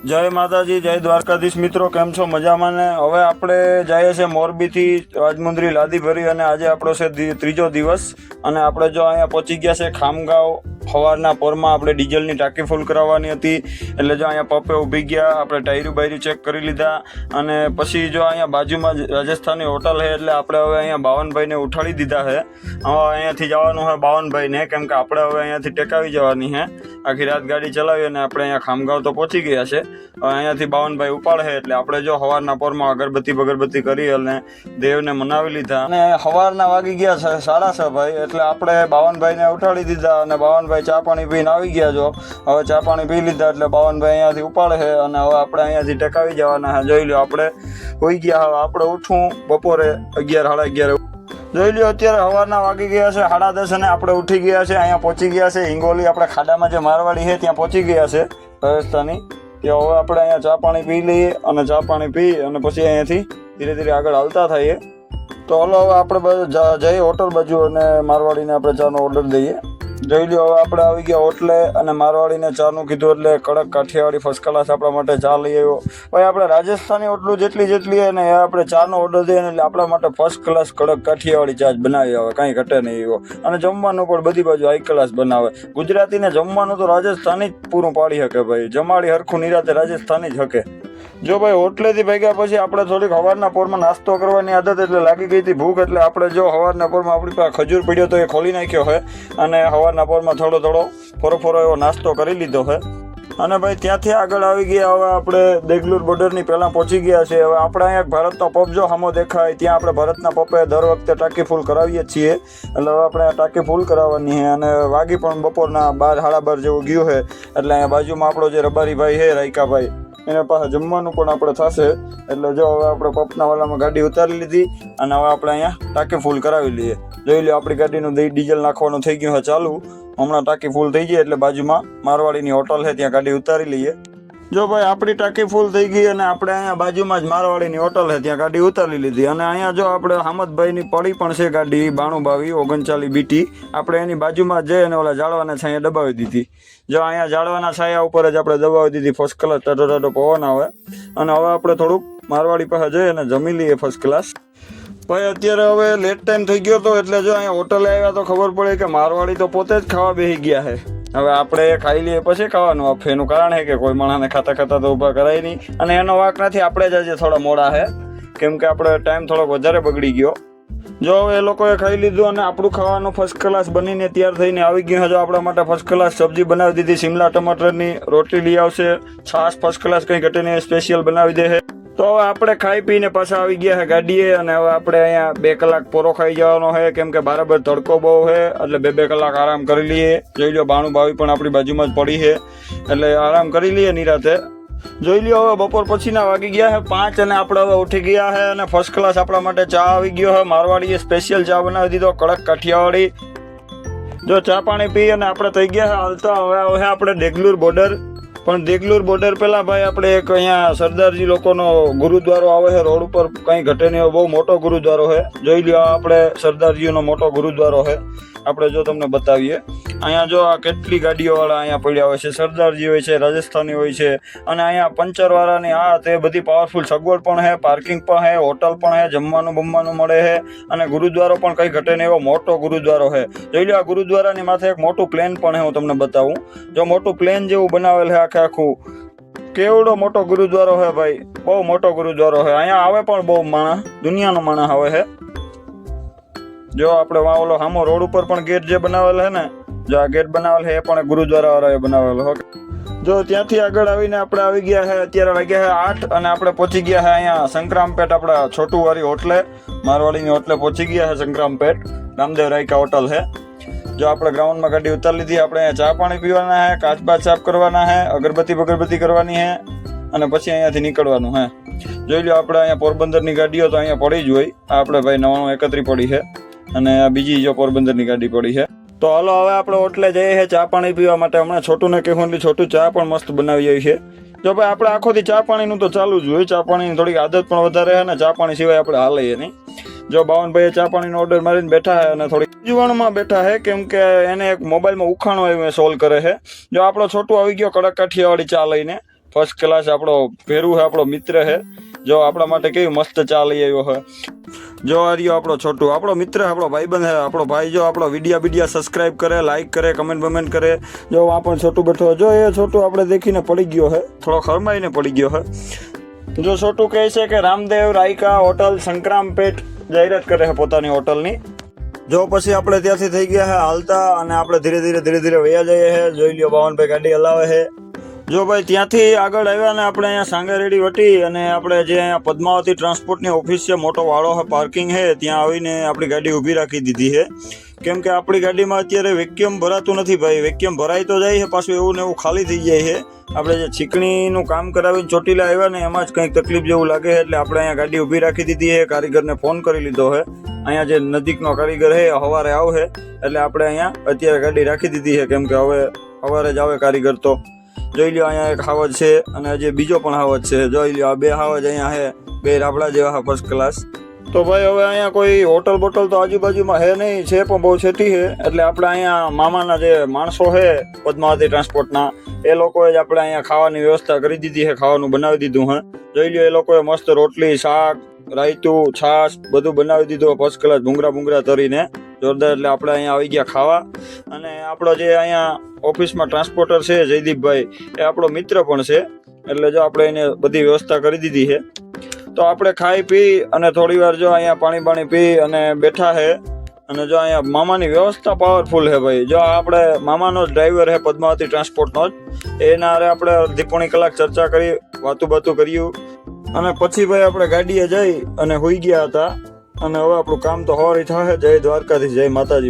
જય માતાજી, જય દ્વારકાધીશ મિત્રો, કેમ છો? મજામાં ને? હવે આપણે જઈએ છીએ મોરબીથી રાજમુંદરી લાદી ભરી અને આજે આપણો છે ત્રીજો દિવસ અને આપણે જો અહીંયા પહોંચી ગયા છે ખામગાંવ. સવારના પોરમાં આપણે ડીઝલની ટાંકી ફૂલ કરાવવાની હતી એટલે જો અહીંયા પપ્પે ઊભી ગયા, આપણે ટાયરું બાયરું ચેક કરી લીધા અને પછી જો અહીંયા બાજુમાં જ રાજસ્થાની હોટલ છે એટલે આપણે હવે અહીંયા બાવનભાઈને ઉઠાડી દીધા છે. હવે અહીંયાથી જવાનું હોય બાવનભાઈને, કેમ કે આપણે હવે અહીંયાથી ટેકાવી જવાની છે. આખી રાત ગાડી ચલાવી અને આપણે અહીંયા ખામગાંવ તો પહોંચી ગયા છે. હવે અહીંયાથી બાવનભાઈ ઉપાડે એટલે આપણે જો સવારના પોરમાં અગરબત્તી કરી અને દેવને મનાવી લીધા અને સવારના વાગી ગયા છે 6:30 ભાઈ, એટલે આપણે બાવનભાઈને ઉઠાડી દીધા અને બાવનભાઈ ચા પાણી પીને આવી ગયા. જો હવે ચા પાણી પી લીધા એટલે બાવનભાઈ અહીંયાથી ઉપાડે છે અને હવે આપણે અહીંયાથી ટેકાવી જવાના છે. જોઈ લો આપણે હોઈ ગયા. હવે આપણે ઉઠવું બપોરે 11 સાડા 11. જોઈ લો અત્યારે સવારના વાગી ગયા છે 10:30 અને આપણે ઉઠી ગયા છે. અહીંયા પહોંચી ગયા છે હિંગોલી, આપણે ખાડામાં જે મારવાડી છે ત્યાં પહોંચી ગયા છે રાજસ્થાની. ત્યાં હવે આપણે અહીંયા ચા પાણી પી લઈએ અને ચા પાણી પી અને પછી અહીંયાથી ધીરે ધીરે આગળ હાલતા થઈએ. તો હલો હવે આપણે જઈએ હોટલ બાજુ અને મારવાડીને આપણે ચાનો ઓર્ડર દઈએ. જોઈ લો હવે આપણે આવી ગયા હોટલે અને મારવાડીને ચાનું કીધું એટલે કડક કાઠિયાવાડી ફર્સ્ટ ક્લાસ આપણા માટે ચા લઈ આવ્યો. ભાઈ આપણે રાજસ્થાની હોટલું જેટલી અને એ આપણે ચાનો ઓર્ડર દઈએ એટલે આપણા માટે ફર્સ્ટ ક્લાસ કડક કાઠિયાવાડી ચા જ બનાવી આવે, કાંઈ ઘટે નહીં એવો. અને જમવાનું પણ બધી બાજુ હાઈ ક્લાસ બનાવે. ગુજરાતીને જમવાનું તો રાજસ્થાની જ પૂરું પાડી શકે ભાઈ, જમાડી હરખું નિરાતે રાજસ્થાની જ શકે. જો ભાઈ હોટલેથી ભાગ્યા પછી આપણે થોડીક સવારના પોરમાં નાસ્તો કરવાની આદત એટલે લાગી ગઈ હતી ભૂખ, એટલે આપણે જો સવારના પોરમાં આપણી પાસે ખજૂર પડ્યો તો એ ખોલી નાખ્યો છે અને સવારના પોરમાં થોડો ફોરો એવો નાસ્તો કરી લીધો છે. અને ભાઈ ત્યાંથી આગળ આવી ગયા. હવે આપણે દેગલુર બોર્ડરની પહેલાં પહોંચી ગયા છે. હવે આપણે અહીંયા ભારતનો પબ જો સામો દેખાય ત્યાં આપણે ભારતના પપ્પે દર વખતે ટાંકી ફૂલ કરાવીએ છીએ. એટલે હવે આપણે ટાંકી ફૂલ કરાવવાની છે અને વાગી પણ બપોરના 12 સાડા 12 જેવું ગયું છે. એટલે અહીંયા બાજુમાં આપણો જે રબારી ભાઈ છે રાયકાભાઈ, એના પાસે જમવાનું પણ આપણે થશે. એટલે જો હવે આપણે પપના વાલામાં ગાડી ઉતારી લીધી અને હવે આપણે અહીંયા ટાંકી ફૂલ કરાવી લઈએ. જોઈ લો આપણી ગાડીનું ડીઝલ નાખવાનું થઈ ગયું છે ચાલુ. હમણાં ટાંકી ફૂલ થઈ ગઈ એટલે બાજુમાં મારવાડીની હોટલ છે ત્યાં ગાડી ઉતારી લઈએ. જો ભાઈ આપણી ટાંકી ફૂલ થઈ ગઈ અને આપણે અહીંયા બાજુમાં જ મારવાડીની હોટલ છે ત્યાં ગાડી ઉતારી લીધી. અને અહીંયા જો આપણે હામદભાઈની પડી પણ છે ગાડી 9222 39 BT. આપણે એની બાજુમાં જઈ અને ઓલા જાળવાના છાંયા દબાવી દીધી. જો અહીંયા જાળવાના છાયા ઉપર જ આપણે દબાવી દીધી. ફર્સ્ટ ક્લાસ ટાટો પવન આવે. અને હવે આપણે થોડુંક મારવાડી પાસે જઈ અને જમી લઈએ ફર્સ્ટ ક્લાસ. ભાઈ અત્યારે હવે લેટ ટાઈમ થઈ ગયો હતો એટલે જો અહીંયા હોટલે આવ્યા તો ખબર પડે કે મારવાડી તો પોતે જ ખાવા બેસી ગયા છે. હવે આપણે ખાઈ લઈએ પછી ખાવાનું આપે. એનું કારણ છે કે કોઈ માણસને ખાતા તો ઊભા કરાય નહીં અને એનો વાંક નથી. આપણે જ આજે થોડા મોડા છે કેમ કે આપણે ટાઈમ થોડોક વધારે બગડી ગયો. જો હવે એ લોકોએ ખાઈ લીધું અને આપણું ખાવાનું ફર્સ્ટ ક્લાસ બનીને તૈયાર થઈને આવી ગયું છે. જો આપણા માટે ફર્સ્ટ ક્લાસ સબ્જી બનાવી દીધી, શિમલા ટમાટરની રોટલી લઈ આવશે, છાશ ફર્સ્ટ ક્લાસ કંઈ ઘટીને સ્પેશિયલ બનાવી દે છે. તો હવે આપણે ખાઈ પીને પાછા આવી ગયા છે ગાડીએ અને હવે આપણે અહીંયા 2 કલાક પોરો ખાઈ જવાનો છે કેમ કે બરાબર તડકો બહુ છે એટલે 2 કલાક આરામ કરી લઈએ. જોઈ લો બાણું ભાવી પણ આપણી બાજુમાં જ પડી છે એટલે આરામ કરી લઈએ નિરાતે. જોઈ લો હવે બપોર પછીના વાગી ગયા છે 5 અને આપણે હવે ઉઠી ગયા છે અને ફર્સ્ટ ક્લાસ આપણા માટે ચા આવી ગયો છે. મારવાડીએ સ્પેશિયલ ચા બનાવી દીધો કડક કાઠિયાવાડી. જો ચા પાણી પી અને આપણે થઈ ગયા છે હાલતા. હવે આપણે દેગલુર બોર્ડર, પણ દેગલુર બોર્ડર પહેલાં ભાઈ આપણે એક અહીંયા સરદારજી લોકોનો ગુરુદ્વારો આવે છે રોડ ઉપર, કંઈ ઘટે નહીં, બહુ મોટો ગુરુદ્વારો છે. જોઈ લો આપણે સરદારજીનો મોટો ગુરુદ્વારો છે. આપણે જો તમને બતાવીએ અહીંયા જો આ કેટલી ગાડીઓવાળા અહીંયા પડ્યા હોય છે. સરદારજી હોય છે, રાજસ્થાની હોય છે અને અહીંયા પંચરવાળાની આ તે બધી પાવરફુલ સગવડ પણ છે, પાર્કિંગ પણ છે, હોટલ પણ છે, જમવાનું મળે છે અને ગુરુદ્વારો પણ કંઈ ઘટે નહીં એવો મોટો ગુરુદ્વારો છે. જોઈ લો આ ગુરુદ્વારાની માથે એક મોટું પ્લેન પણ છે, હું તમને બતાવું. જો મોટું પ્લેન જેવું બનાવેલ છે આખું. કેવડો મોટો ગુરુદ્વારો છે ભાઈ, બહુ મોટો ગુરુદ્વારો છે. અહીંયા આવે પણ બહુ માણસ, દુનિયાનો માણસ આવે છે. જો આપણે ઓલો સામો રોડ ઉપર પણ ગેટ જે બનાવેલ છે ને, જો આ ગેટ બનાવેલ છે એ પણ ગુરુદ્વારા વાળાએ બનાવેલો. જો ત્યાંથી આગળ આવીને આપણે આવી ગયા છે. અત્યારે વાગ્યા છે 8 અને આપણે પહોંચી ગયા છે અહીંયા સંક્રામપેટ, આપણા છોટુવાળી હોટલે, મારવાડીની હોટલે પહોંચી ગયા છે સંક્રામપેટ. રામદેવ રાયકા હોટલ છે. જો આપણે ગ્રાઉન્ડમાં ગાડી ઉતારી લીધી. આપણે અહીંયા ચા પાણી પીવાના છે, કાચબાચ સાફ કરવાના છે, અગરબત્તી કરવાની છે અને પછી અહીંયાથી નીકળવાનું છે. જોઈ લો આપણે અહીંયા પોરબંદરની ગાડીઓ તો અહીંયા પડી જ હોય. આપણે ભાઈ 9931 પડી છે અને આ બીજી જો પોરબંદરની ગાડી પડી છે. તો હાલો હવે આપણે હોટલે જઈએ છીએ ચા પાણી પીવા માટે. હમણાં છોટુને કહેવું એટલે છોટું ચા પણ મસ્ત બનાવી આવી છે. જો ભાઈ આપણે આખોથી ચા પાણીનું તો ચાલુ જ હોય. ચા પાણીની થોડીક આદત પણ વધારે છે અને ચા પાણી સિવાય આપણે હાલીએ નહીં. જો બાવનભાઈએ ચા પાણીનો ઓર્ડર મારીને બેઠા છે અને થોડીક જીવણમાં બેઠા છે કેમ કે એને એક મોબાઈલમાં ઉખાણો એ સોલ્વ કરે છે. જો આપણો છોટું આવી ગયો કડક કાઠિયાવાડી ચા લઈને ફર્સ્ટ ક્લાસ આપણો ભેરું છે, આપણો મિત્ર છે. જો આપણા માટે કેવી મસ્ત ચા લઈ આવ્યો છે. જો આ રહ્યો આપણો છોટું, આપણો મિત્ર, આપણો ભાઈબંધ છે, આપણો ભાઈ. જો આપણો વિડીયા સબસ્ક્રાઇબ કરે, લાઈક કરે, કમેન્ટ કરે. જો આ પણ છોટું બેઠો. જો એ છોટું આપણે દેખીને પડી ગયો છે, થોડો ખરમાઈને પડી ગયો છે. જો છોટું કહે છે કે રામદેવ રાયકા હોટલ સંક્રામપેટ જાહેરાત કરે છે પોતાની હોટલની. જો પછી આપણે ત્યાંથી થઈ ગયા છે હાલતા, અને આપણે ધીરે ધીરે વયા જઈએ છે. જોઈ લ્યો બાવનભાઈ ગાડી હલાવે છે. જો ભાઈ ત્યાંથી આગળ આવ્યા ને આપણે અહીંયા સાંગારેડી વટી, અને આપણે જે અહીંયા પદ્માવતી ટ્રાન્સપોર્ટની ઓફિસ છે, મોટો વાળો છે, પાર્કિંગ છે, ત્યાં આવીને આપણી ગાડી ઊભી રાખી દીધી છે. કેમ કે આપણી ગાડીમાં અત્યારે વેક્યુમ ભરાતું નથી ભાઈ. વેક્યુમ ભરાઈ તો જાય છે, પાછું એવું ને એવું ખાલી થઈ જાય છે. આપણે જે છીકણીનું કામ કરાવીને ચોટીલા આવ્યા ને એમાં જ કંઈક તકલીફ જેવું લાગે છે, એટલે આપણે અહીંયા ગાડી ઊભી રાખી દીધી છે. કારીગરને ફોન કરી લીધો છે. અહીંયા જે નજીકનો કારીગર છે સવારે આવશે, એટલે આપણે અહીંયા અત્યારે ગાડી રાખી દીધી છે. કેમ કે હવે સવારે જ આવે કારીગર. તો જોઈ લ્યો અહીંયા એક હાવજ છે, અને હજી બીજો પણ હાવજ છે. જોઈ લ્યો આ બે હાવજ અહીંયા છે, બે રાબડા જેવા ફર્સ્ટ ક્લાસ. તો ભાઈ હવે અહીંયા કોઈ હોટલ બોટલ તો આજુબાજુમાં હે નહીં, છે પણ બહુ છેટી છે. એટલે આપણે અહીંયા મામાના જે માણસો છે પદ્માવતી ટ્રાન્સપોર્ટના, એ લોકોએ જ આપણે અહીંયા ખાવાની વ્યવસ્થા કરી દીધી છે, ખાવાનું બનાવી દીધું છે. જોઈ લ્યો એ લોકોએ મસ્ત રોટલી, શાક, રાયતું, છાશ બધું બનાવી દીધું ફર્સ્ટ ક્લાસ, ભૂંગરા તરીને જોરદાર. એટલે આપણે અહીંયા આવી ગયા ખાવા. અને આપણો જે અહીંયા ઓફિસમાં ટ્રાન્સપોર્ટર છે જયદીપભાઈ, એ આપણો મિત્ર પણ છે. એટલે જો આપણે એને બધી વ્યવસ્થા કરી દીધી છે. તો આપણે ખાઈ પી અને થોડી વાર જો અહીંયા પાણી પી અને બેઠા છે. અને જો અહીંયા મામાની વ્યવસ્થા પાવરફુલ છે ભાઈ. જો આપણે મામાનો જ ડ્રાઈવર છે પદ્માવતી ટ્રાન્સપોર્ટનો જ, એના હારે આપણે અડધી પોણી કલાક ચર્ચા કરી, વાતું કર્યું, અને પછી ભાઈ આપણે ગાડીએ જઈ અને હોઈ ગયા હતા. અને હવે આપણું કામ તો હવારી થશે. જય દ્વારકાધીશ, જય માતાજી.